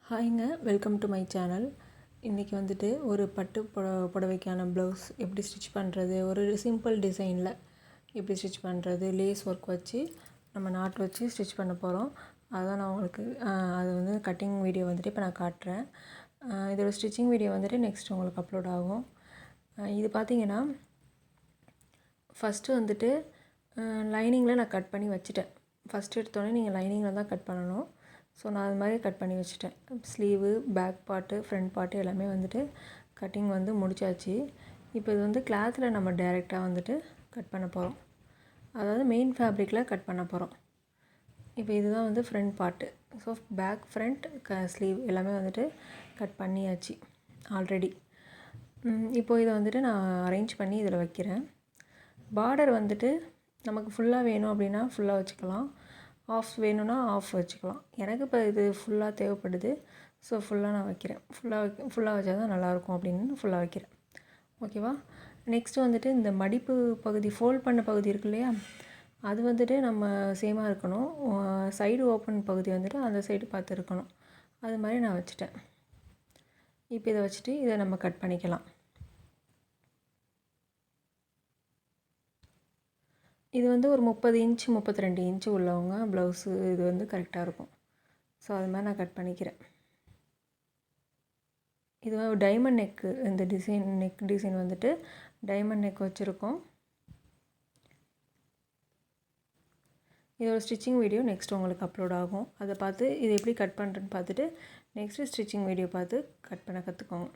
ஹாய்ங்க, welcome to my channel. இன்றைக்கி வந்துட்டு ஒரு பட்டு புடவைக்கான ப்ளவுஸ் எப்படி ஸ்டிச் பண்ணுறது, ஒரு சிம்பிள் டிசைனில் எப்படி ஸ்டிச் பண்ணுறது, லேஸ் ஒர்க் வச்சு நம்ம நாட் வச்சு ஸ்டிச் பண்ண போகிறோம். அதான் நான் உங்களுக்கு அது வந்து கட்டிங் வீடியோ வந்துட்டு இப்போ நான் காட்டுறேன். இதோட ஸ்டிச்சிங் வீடியோ வந்துட்டு நெக்ஸ்ட் உங்களுக்கு அப்லோட் ஆகும். இது பார்த்திங்கன்னா ஃபஸ்ட்டு வந்துட்டு லைனிங்கில் நான் கட் பண்ணி வச்சுட்டேன். ஃபஸ்ட்டு எடுத்தோடனே நீங்கள் லைனிங்கில் தான் கட் பண்ணணும். ஸோ நான் அது மாதிரி கட் பண்ணி வச்சுட்டேன். Sleeve, back part, front part எல்லாமே வந்துட்டு கட்டிங் வந்து முடிச்சாச்சு. இப்போ இது வந்து கிளாத்தில் நம்ம டைரெக்டாக வந்துட்டு கட் பண்ண போகிறோம். அதாவது மெயின் ஃபேப்ரிக்கில் கட் பண்ண போகிறோம். இப்போ இதுதான் வந்து front part. So back, front, sleeve எல்லாமே வந்துட்டு கட் பண்ணியாச்சு ஆல்ரெடி. இப்போது இதை வந்துட்டு நான் அரேஞ்ச் பண்ணி இதில் வைக்கிறேன். பார்டர் வந்துட்டு நமக்கு ஃபுல்லாக வேணும் அப்படின்னா ஃபுல்லாக வச்சுக்கலாம், ஆஃப் வேணும்னா ஆஃப் வச்சுக்கலாம். எனக்கு இப்போ இது ஃபுல்லாக தேவைப்படுது. ஸோ ஃபுல்லாக நான் வைக்கிறேன். ஃபுல்லாக வச்சா தான் நல்லாயிருக்கும் அப்படின்னு ஃபுல்லாக வைக்கிறேன். ஓகேவா? நெக்ஸ்ட்டு வந்துட்டு இந்த மடிப்பு பகுதி, ஃபோல்ட் பண்ண பகுதி இருக்கு இல்லையா, அது வந்துட்டு நம்ம சேமாக இருக்கணும். சைடு ஓப்பன் பகுதி வந்துட்டு அந்த சைடு பார்த்து இருக்கணும். அது மாதிரி நான் வச்சுட்டேன். இப்போ இதை வச்சுட்டு இதை நம்ம கட் பண்ணிக்கலாம். இது வந்து ஒரு 30 இன்ச் 32 இன்ச்சு உள்ளவங்க ப்ளவுஸு இது வந்து கரெக்டாக இருக்கும். ஸோ அது மாதிரி நான் கட் பண்ணிக்கிறேன். இது டைமண்ட் நெக்கு, இந்த நெக் டிசைன் வந்துட்டு டைமண்ட் நெக் வச்சுருக்கோம். இதோட ஸ்டிச்சிங் வீடியோ நெக்ஸ்ட் உங்களுக்கு அப்லோட் ஆகும். அதை பார்த்து இது எப்படி கட் பண்ணுறேன்னு பார்த்துட்டு நெக்ஸ்ட்டு ஸ்டிச்சிங் வீடியோ பார்த்து கட் பண்ண கற்றுக்கோங்க.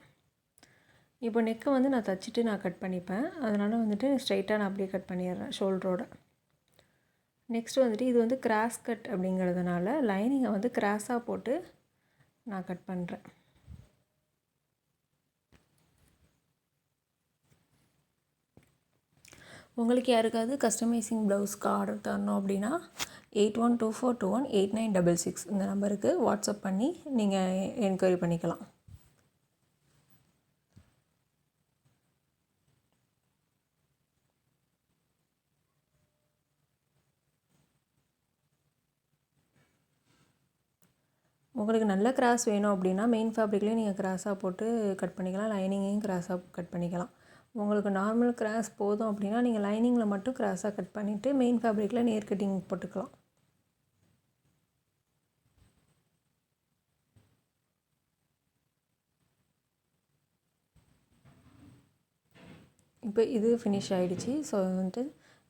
இப்போ நெக்கை வந்து நான் தச்சுட்டு நான் கட் பண்ணிப்பேன். அதனால் வந்துட்டு ஸ்ட்ரைட்டாக நான் அப்படியே கட் பண்ணிடுறேன் ஷோல்டரோட. நெக்ஸ்ட்டு வந்துட்டு இது வந்து கிராஸ் கட் அப்படிங்கிறதுனால லைனிங்கை வந்து கிராஸாக போட்டு நான் கட் பண்ணுறேன். உங்களுக்கு யாருக்காவது கஸ்டமைசிங் ப்ளவுஸ்க்கு ஆர்டர் தரணும் அப்படின்னா 8124218966 இந்த நம்பருக்கு வாட்ஸ்அப் பண்ணி நீங்கள் என்கொயரி பண்ணிக்கலாம். உங்களுக்கு நல்ல கிராஸ் வேணும் அப்படின்னா மெயின் ஃபேப்ரிக்லேயே நீங்கள் கிராஸாக போட்டு கட் பண்ணிக்கலாம், லைனிங்கையும் கிராஸாக கட் பண்ணிக்கலாம். உங்களுக்கு நார்மல் கிராஸ் போதும் அப்படின்னா நீங்கள் லைனிங்கில் மட்டும் கிராஸாக கட் பண்ணிவிட்டு மெயின் ஃபேப்ரிக்கில் நேர் கட்டிங் போட்டுக்கலாம். இப்போ இது ஃபினிஷ் ஆகிடுச்சு. ஸோ வந்துட்டு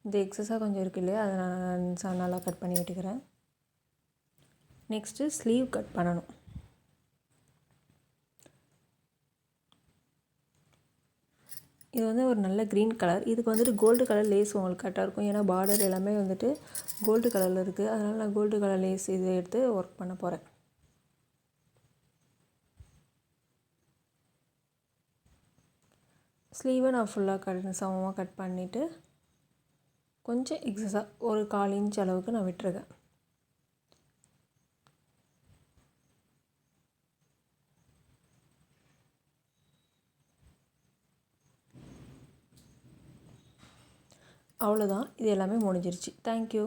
இந்த எக்ஸஸாக கொஞ்சம் இருக்குது இல்லையா, அதை நான் நல்லா கட் பண்ணி விட்டுக்கிறேன். நெக்ஸ்ட்டு ஸ்லீவ் கட் பண்ணணும். இது வந்து ஒரு நல்ல க்ரீன் கலர். இதுக்கு வந்துட்டு கோல்டு கலர் லேஸ் உங்களுக்கு கரெக்டாக இருக்கும். ஏன்னா பார்டர் எல்லாமே வந்துட்டு கோல்டு கலரில் இருக்குது. அதனால் நான் கோல்டு கலர் லேஸ் இதை எடுத்து ஒர்க் பண்ண போகிறேன். ஸ்லீவை நான் ஃபுல்லாக சமமாக கட் பண்ணிவிட்டு கொஞ்சம் எக்ஸஸாக ஒரு 1/4 இன்ச் அளவுக்கு நான் விட்டுருக்கேன். அவ்வளோதான், இது எல்லாமே முடிஞ்சிருச்சு. தேங்க்யூ.